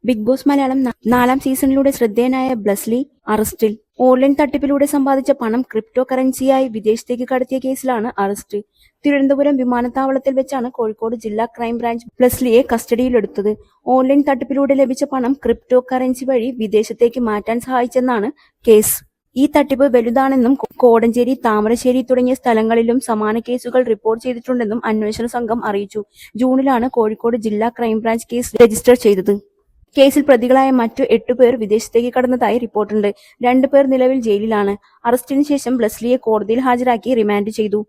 Big boss Malayalam 4-ാം സീസണിലൂടെ ശ്രദ്ധേയനായ ബ്ലസ്ലി അറസ്റ്റിൽ. Online തട്ടിപ്പിലൂടെ സമ്പാദിച്ച പണം ക്രിപ്റ്റോ കറൻസിയായി വിദേശത്തേക്ക് കടത്തിയ കേസിലാണ് അറസ്റ്റ്. തിരുവനന്തപുരം വിമാനത്താവളത്തിൽ വെച്ചാണ് കോഴിക്കോട് ജില്ലാ ക്രൈംബ്രാഞ്ച് ബ്ലസ്ലിയെ കസ്റ്റഡിയിലെടുത്തത്. ഓൺലൈൻ തട്ടിപ്പിലൂടെ ലഭിച്ച പണം ക്രിപ്റ്റോ കറൻസി വഴി വിദേശത്തേക്ക് മാറ്റാൻ സഹായിച്ചെന്നാണ് കേസ്. ഈ തട്ടിപ്പ് വലുതാണെന്നും കോടഞ്ചേരി, താമരശ്ശേരി തുടങ്ങിയ സ്ഥലങ്ങളിലും സമാന കേസുകൾ റിപ്പോർട്ട് ചെയ്തിട്ടുണ്ടെന്നും അന്വേഷണ സംഘം അറിയിച്ചു. ജൂണിലാണ് കോഴിക്കോട് ജില്ലാ ക്രൈംബ്രാഞ്ച് കേസ് രജിസ്റ്റർ ചെയ്തത്. കേസിൽ പ്രതികളായ മറ്റു 8 പേർ വിദേശത്തേക്ക് കടന്നതായി റിപ്പോർട്ടുണ്ട്. 2 പേർ നിലവിൽ ജയിലിലാണ്. അറസ്റ്റിന് ശേഷം ബ്ലസ്ലിയെ കോടതിയിൽ ഹാജരാക്കി റിമാൻഡ് ചെയ്തു.